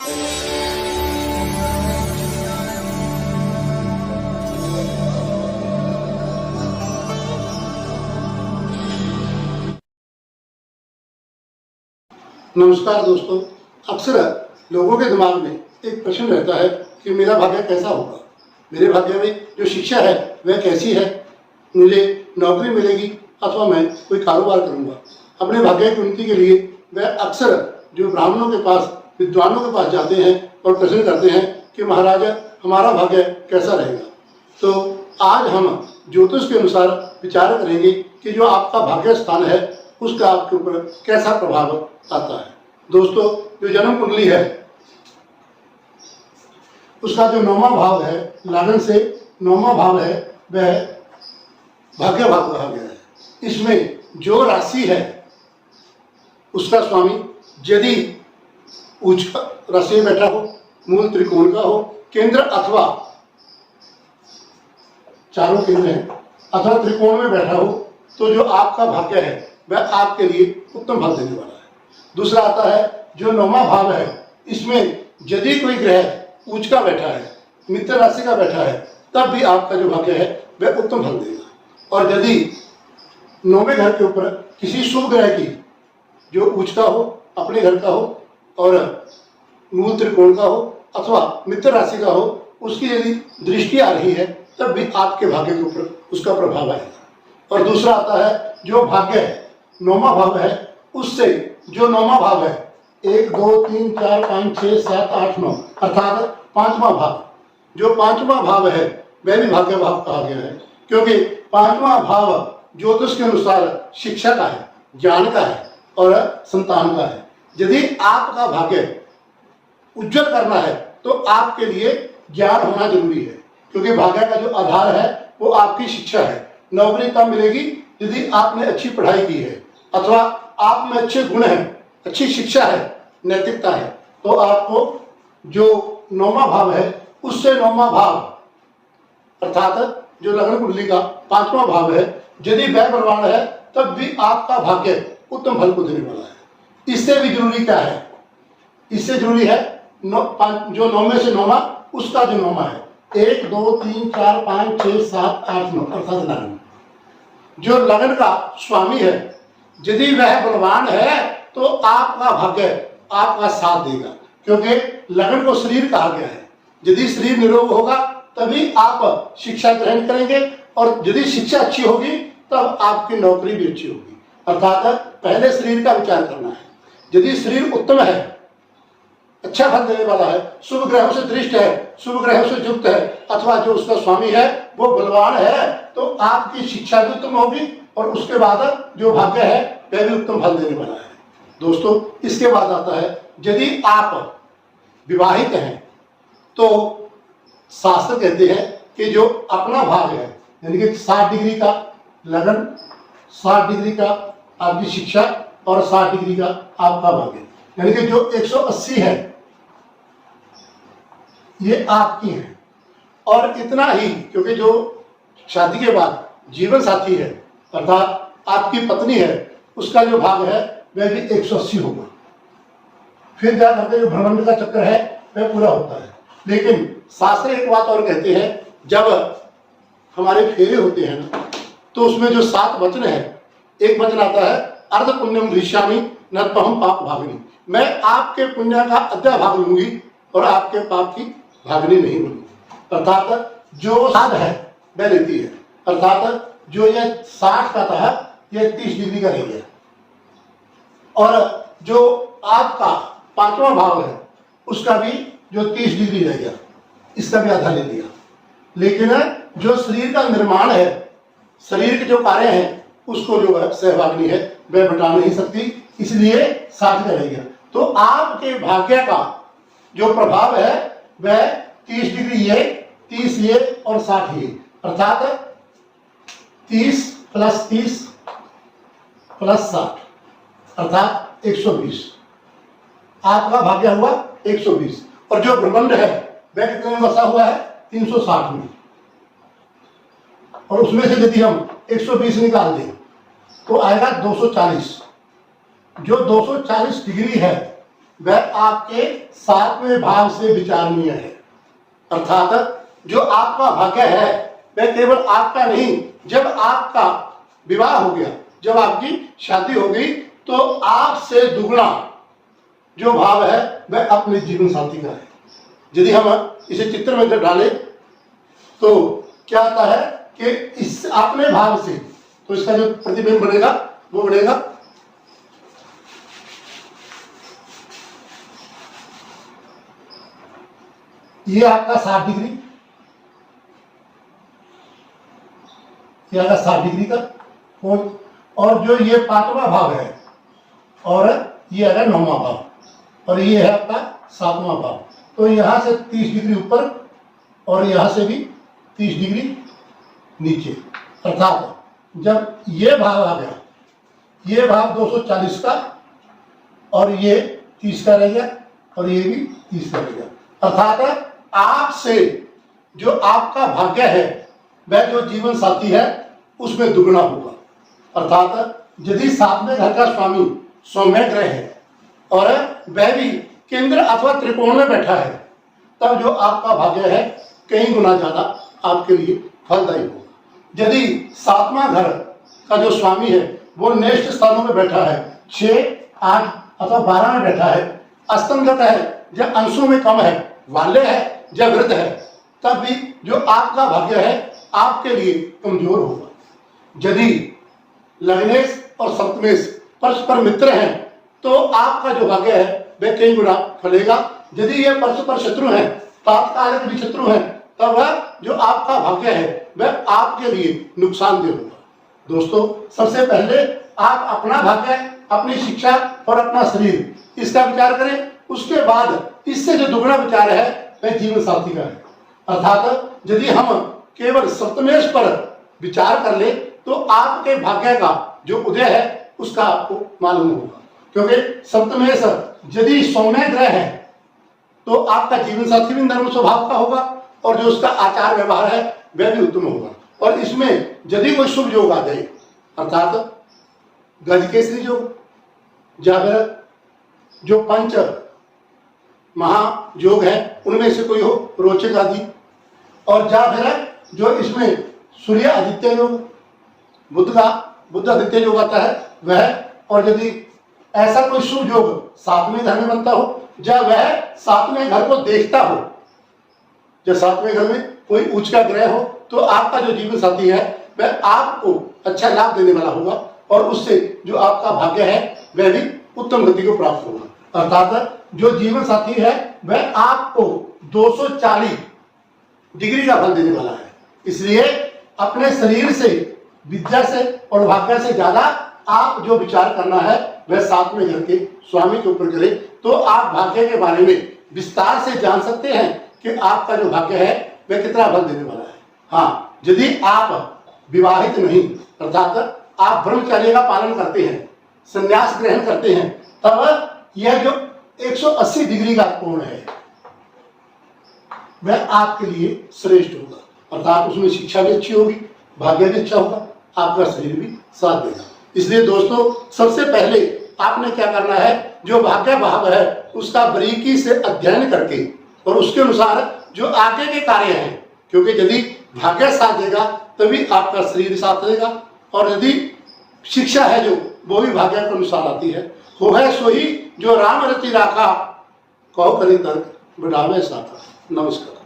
नमस्कार दोस्तों, अक्सर लोगों के दिमाग में एक प्रश्न रहता है कि मेरा भाग्य कैसा होगा, मेरे भाग्य में जो शिक्षा है वह कैसी है, मुझे नौकरी मिलेगी अथवा मैं कोई कारोबार करूंगा। अपने भाग्य की उन्नति के लिए वह अक्सर जो ब्राह्मणों के पास, विद्वानों के पास जाते हैं और प्रश्न करते हैं कि महाराज हमारा भाग्य कैसा रहेगा। तो आज हम ज्योतिष के अनुसार विचार करेंगे कि जो आपका भाग्य स्थान है उसका आपके ऊपर कैसा प्रभाव आता है। दोस्तों, जो जन्म कुंडली है उसका जो 9वां भाव है, लगन से 9वां भाव है, वह भाग्य भाव कहा गया है। इसमें जो राशि है उसका स्वामी यदि उच्च राशि में बैठा हो, मूल त्रिकोण का हो, केंद्र अथवा चारों केंद्र है अथवा त्रिकोण में बैठा हो, तो जो आपका भाग्य है वह आपके लिए उत्तम फल देने वाला है। दूसरा आता है जो 9वां भाव है, इसमें यदि कोई ग्रह उच्च का बैठा है, मित्र राशि का बैठा है, तब भी आपका जो भाग्य है वह उत्तम फल देगा। और यदि 9वें घर के ऊपर किसी शुभ ग्रह की जो उच्च का हो, अपने घर का हो और मूल त्रिकोण का हो अथवा मित्र राशि का हो, उसकी यदि दृष्टि आ रही है तब भी आपके भाग्य के ऊपर उसका प्रभाव आएगा। और दूसरा आता है जो भाग्य है 9वां भाव है, उससे जो 9वां भाव है 1 2 3 4 5 6 7 8 9 अर्थात 5वां भाव, जो 5वां भाव है वह भी भाग्य भाव कहा गया है, क्योंकि 5वां भाव ज्योतिष के अनुसार शिक्षा का है, ज्ञान का है और संतान का है। यदि आपका भाग्य उज्जवल करना है तो आपके लिए ज्ञान होना जरूरी है, क्योंकि भाग्य का जो आधार है वो आपकी शिक्षा है। नौकरी तब मिलेगी यदि आपने अच्छी पढ़ाई की है अथवा आप में अच्छे गुण हैं, अच्छी शिक्षा है, नैतिकता है, तो आपको जो 9वां भाव है उससे 9वां भाव अर्थात जो लगन कुंडली का 5वां भाव है, यदि वह बलवान है तब भी आपका भाग्य उत्तम फल को देने वाला है। इससे भी जरूरी क्या है, इससे जरूरी है जो 9वें से 9वां उसका जो 9वां है 1 2 3 4 5 6 7 8 9 अर्थात लगन। जो लगन का स्वामी है यदि वह बलवान है तो आपका भाग्य आपका साथ देगा, क्योंकि लगन को शरीर कहा गया है। यदि शरीर निरोग होगा तभी आप शिक्षा ग्रहण करेंगे और यदि शिक्षा अच्छी होगी तब आपकी नौकरी भी अच्छी होगी। अर्थात पहले शरीर का विचार करना है। यदि शरीर उत्तम है, अच्छा फल देने वाला है, शुभ ग्रहों से दृष्ट है, शुभ ग्रहों से युक्त है अथवा जो उसका स्वामी है वो बलवान है, तो आपकी शिक्षा भी उत्तम होगी और उसके बाद जो भाग्य है वह भी उत्तम फल देने वाला है। दोस्तों, इसके बाद आता है यदि आप विवाहित हैं तो शास्त्र कहते हैं कि जो अपना भाग है, यानी कि 60 डिग्री का लगन, 60 डिग्री का आपकी शिक्षा और 60 डिग्री का आपका भाग्य, यानी कि जो 180 है ये आपकी है। और इतना ही, क्योंकि जो शादी के बाद जीवन साथी है अर्थात आपकी पत्नी है, उसका जो भाग है वह भी 180 होगा। फिर जा करके जो भ्रमण का चक्कर है वह पूरा होता है। लेकिन शास्त्र एक बात और कहते हैं, जब हमारे फेरे होते हैं ना तो उसमें जो 7 वचन है, एक वचन आता है अर्ध पुण्यम दृश्यामि नरपहम पाप भागनी, मैं आपके पुण्य का अद्धा भाग लूंगी और आपके पाप की भागनी नहीं लूंगी। अर्थात जो साध है वह लेती है, अर्थात जो ये 60 का था ये 30 डिग्री का रह गया और जो आपका 5वां भाव है उसका भी जो 30 डिग्री रह गया, इसका भी आधा ले लिया। लेकिन जो शरीर का निर्माण है, शरीर के जो कार्य हैं, उसको जो है सहभागिनी है वह बता नहीं सकती, इसलिए 60 का रह गया। तो आपके भाग्य का जो प्रभाव है वह 30 डिग्री ये, 30 ये और 60 ये, अर्थात 30 + 30 + 60 अर्थात 120। आपका भाग्य हुआ 120 और जो ब्रह्मांड है वह कितने में बसा हुआ है 360 में, और उसमें से यदि हम 120 निकाल दें तो आएगा 240। जो 240 डिग्री है वह आपके 7वें भाव से विचारणीय है। अर्थात जो आपका भाग्य है वह केवल आपका नहीं, जब आपका विवाह हो गया, जब आपकी शादी हो गई, तो आपसे दुगना जो भाव है वह अपने जीवन साथी का है। यदि हम इसे चित्र में डालें तो क्या आता है कि इस अपने भाव से तो इसका जो प्रतिबिंब बनेगा वो बनेगा ये आपका 60 डिग्री, ये आएगा 60 डिग्री का कोण, और जो ये 5वां भाव है और ये आएगा 9वां भाव, और ये है आपका 7वां भाव। तो यहां से 30 डिग्री ऊपर और यहां से भी 30 डिग्री नीचे। अर्थात जब ये भाव आ गया, ये भाव 240 का और ये 30 का रह गया और ये भी 30 का रह गया। अर्थात आपसे जो आपका भाग्य है वह जो जीवन साथी है उसमें दुगना होगा। अर्थात यदि 7वें घर का स्वामी सौम्य ग्रह है और वह भी केंद्र अथवा त्रिकोण में बैठा है, तब जो आपका भाग्य है कई गुना ज्यादा आपके लिए फलदायी होगा। यदि 7वां घर का जो स्वामी है वो नेष्ट स्थानों में बैठा है, 6, 8 अथवा 12 में बैठा है, अस्तंगत है या अंशों में कम है, वाल्य है या वृद्ध है, तब भी जो आपका भाग्य है आपके लिए कमजोर होगा। यदि लग्नेश और सप्तमेश परस्पर मित्र हैं तो आपका जो भाग्य है वह कई गुना फलेगा। यदि ये परस्पर शत्रु हैं, तात्कालिक भी शत्रु हैं, तब वह जो आपका भाग्य है वह आपके लिए नुकसानदेह होगा। दोस्तों, सबसे पहले आप अपना भाग्य, अपनी शिक्षा और अपना शरीर इसका विचार करें। उसके बाद इससे जो दुगना विचार है वह जीवन साथी का है। अर्थात यदि हम केवल सप्तमेश पर विचार कर ले तो आपके भाग्य का जो उदय है उसका आपको मालूम होगा, क्योंकि सप्तमेश यदि सौम्य ग्रह है तो आपका जीवन साथी भी नर्म स्वभाव का होगा और जो उसका आचार व्यवहार है वह भी उत्तम होगा। और इसमें यदि कोई शुभ योग आ जाए, अर्थात गजकेसरी योग या फिर जो पंच महायोग है उनमें से कोई हो, रोचक आदि, और या फिर जो इसमें सूर्य आदित्य योग, बुद्ध आदित्य योग आता है वह, और यदि ऐसा कोई शुभ योग 7वें घर में बनता हो या वह 7वें घर को देखता हो, या 7वें घर में कोई उच्च का ग्रह हो, तो आपका जो जीवन साथी है वह आपको अच्छा लाभ देने वाला होगा और उससे जो आपका भाग्य है वह भी उत्तम गति को प्राप्त होगा। अर्थात जो जीवन साथी है वह आपको 240 डिग्री का फल देने वाला है। इसलिए अपने शरीर से, विद्या से और भाग्य से ज्यादा आप जो विचार करना है वह 7वें घर के स्वामी के ऊपर करें, तो आप भाग्य के बारे में विस्तार से जान सकते हैं कि आपका जो भाग्य है वह कितना फल देने वाला है। हाँ, यदि आप विवाहित नहीं, अर्थात आप ब्रह्मचर्य का पालन करते हैं, संन्यास ग्रहण करते हैं, तब यह जो 180 डिग्री का कोण है वह आपके लिए श्रेष्ठ होगा। अर्थात उसमें शिक्षा भी अच्छी होगी, भाग्य भी अच्छा होगा, आपका शरीर भी साथ देगा। इसलिए दोस्तों, सबसे पहले आपने क्या करना है, जो भाग्य भाव है उसका बारीकी से अध्ययन करके और उसके अनुसार जो आगे के कार्य हैं, क्योंकि यदि भाग्य साथ देगा तभी आपका शरीर साथ देगा, और यदि शिक्षा है जो वो भी भाग्य के अनुसार आती है। हो है सोही जो राम रति राखा, कहो करी तर्क बढ़ावे साथा। नमस्कार।